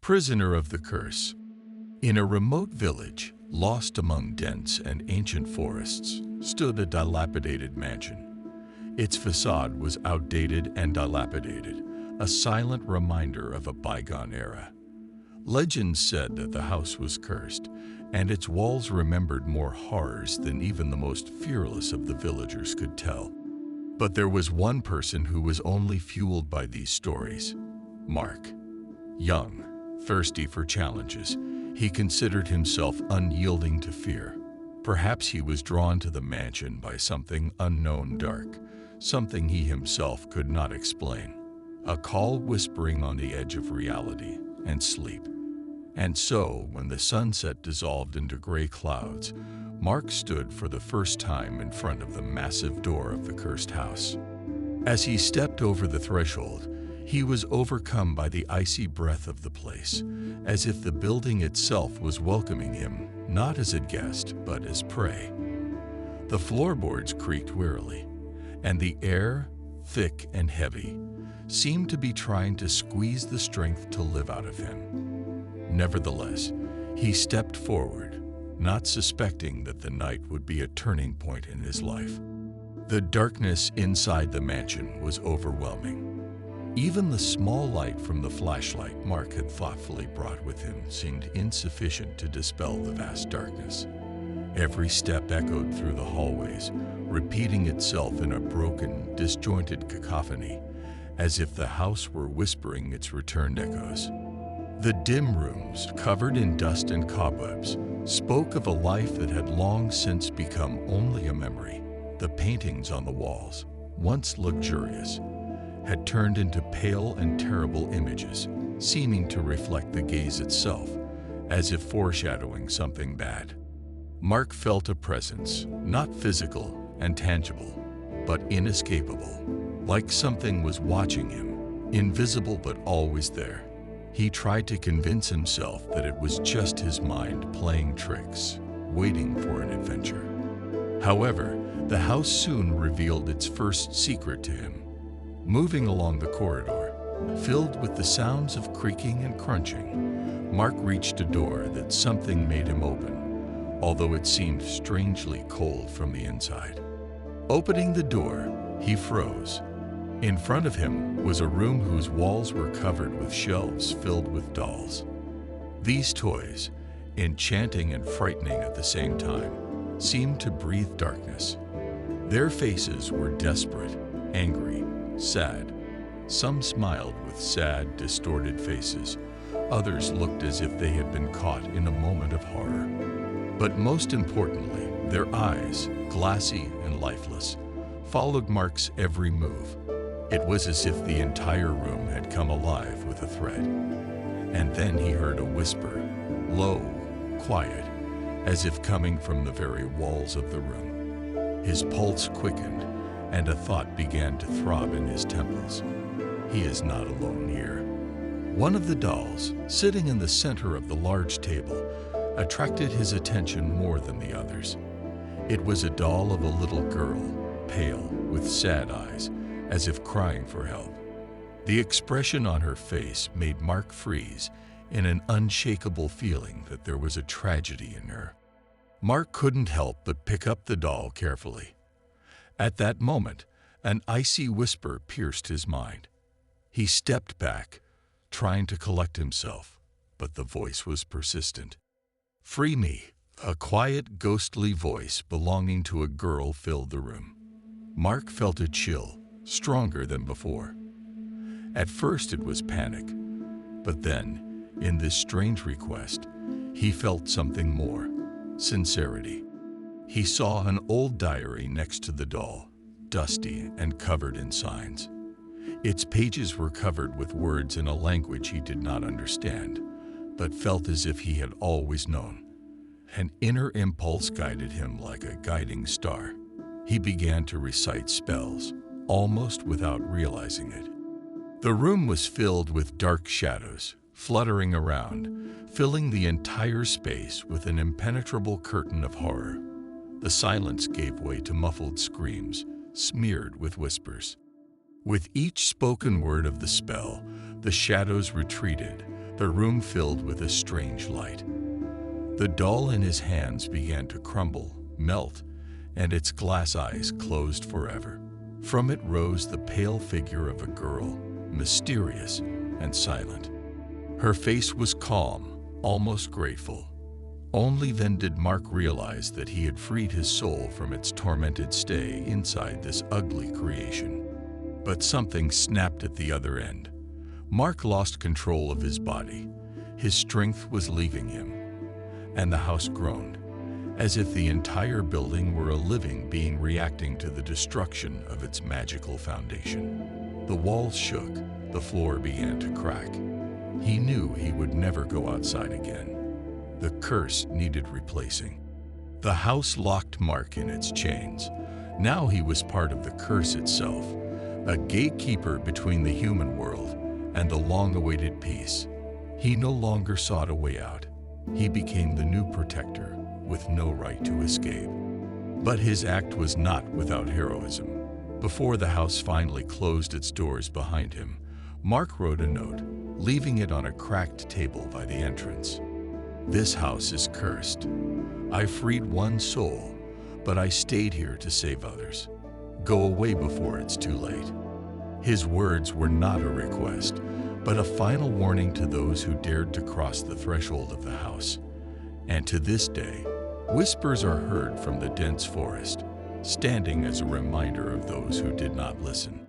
Prisoner of the Curse. In a remote village, lost among dense and ancient forests, stood a dilapidated mansion. Its facade was outdated and dilapidated, a silent reminder of a bygone era. Legend said that the house was cursed, and its walls remembered more horrors than even the most fearless of the villagers could tell. But there was one person who was only fueled by these stories: Mark. Young, thirsty for challenges, he considered himself unyielding to fear. Perhaps he was drawn to the mansion by something unknown dark, something he himself could not explain. A call whispering on the edge of reality and sleep. And so, when the sunset dissolved into gray clouds, Mark stood for the first time in front of the massive door of the cursed house. As he stepped over the threshold, he was overcome by the icy breath of the place, as if the building itself was welcoming him, not as a guest, but as prey. The floorboards creaked wearily, and the air, thick and heavy, seemed to be trying to squeeze the strength to live out of him. Nevertheless, he stepped forward, not suspecting that the night would be a turning point in his life. The darkness inside the mansion was overwhelming. Even the small light from the flashlight Mark had thoughtfully brought with him seemed insufficient to dispel the vast darkness. Every step echoed through the hallways, repeating itself in a broken, disjointed cacophony, as if the house were whispering its returned echoes. The dim rooms, covered in dust and cobwebs, spoke of a life that had long since become only a memory. The paintings on the walls, once luxurious, had turned into pale and terrible images, seeming to reflect the gaze itself, as if foreshadowing something bad. Mark felt a presence, not physical and tangible, but inescapable, like something was watching him, invisible but always there. He tried to convince himself that it was just his mind playing tricks, waiting for an adventure. However, the house soon revealed its first secret to him. Moving along the corridor, filled with the sounds of creaking and crunching, Mark reached a door that something made him open, although it seemed strangely cold from the inside. Opening the door, he froze. In front of him was a room whose walls were covered with shelves filled with dolls. These toys, enchanting and frightening at the same time, seemed to breathe darkness. Their faces were desperate, angry, sad. Some smiled with sad, distorted faces. Others looked as if they had been caught in a moment of horror. But most importantly, their eyes, glassy and lifeless, followed Mark's every move. It was as if the entire room had come alive with a thread. And then he heard a whisper, low, quiet, as if coming from the very walls of the room. His pulse quickened, and a thought began to throb in his temples. He is not alone here. One of the dolls, sitting in the center of the large table, attracted his attention more than the others. It was a doll of a little girl, pale, with sad eyes, as if crying for help. The expression on her face made Mark freeze in an unshakable feeling that there was a tragedy in her. Mark couldn't help but pick up the doll carefully. At that moment, an icy whisper pierced his mind. He stepped back, trying to collect himself, but the voice was persistent. "Free me." A quiet, ghostly voice belonging to a girl filled the room. Mark felt a chill, stronger than before. At first it was panic, but then, in this strange request, he felt something more: sincerity. He saw an old diary next to the doll, dusty and covered in signs. Its pages were covered with words in a language he did not understand, but felt as if he had always known. An inner impulse guided him like a guiding star. He began to recite spells, almost without realizing it. The room was filled with dark shadows, fluttering around, filling the entire space with an impenetrable curtain of horror. The silence gave way to muffled screams, smeared with whispers. With each spoken word of the spell, the shadows retreated, the room filled with a strange light. The doll in his hands began to crumble, melt, and its glass eyes closed forever. From it rose the pale figure of a girl, mysterious and silent. Her face was calm, almost grateful. Only then did Mark realize that he had freed his soul from its tormented stay inside this ugly creation. But something snapped at the other end. Mark lost control of his body. His strength was leaving him, and the house groaned, as if the entire building were a living being reacting to the destruction of its magical foundation. The walls shook, the floor began to crack. He knew he would never go outside again. The curse needed replacing. The house locked Mark in its chains. Now he was part of the curse itself, a gatekeeper between the human world and the long-awaited peace. He no longer sought a way out. He became the new protector, with no right to escape. But his act was not without heroism. Before the house finally closed its doors behind him, Mark wrote a note, leaving it on a cracked table by the entrance. "This house is cursed. I freed one soul, but I stayed here to save others. Go away before it's too late." His words were not a request, but a final warning to those who dared to cross the threshold of the house. And to this day, whispers are heard from the dense forest, standing as a reminder of those who did not listen.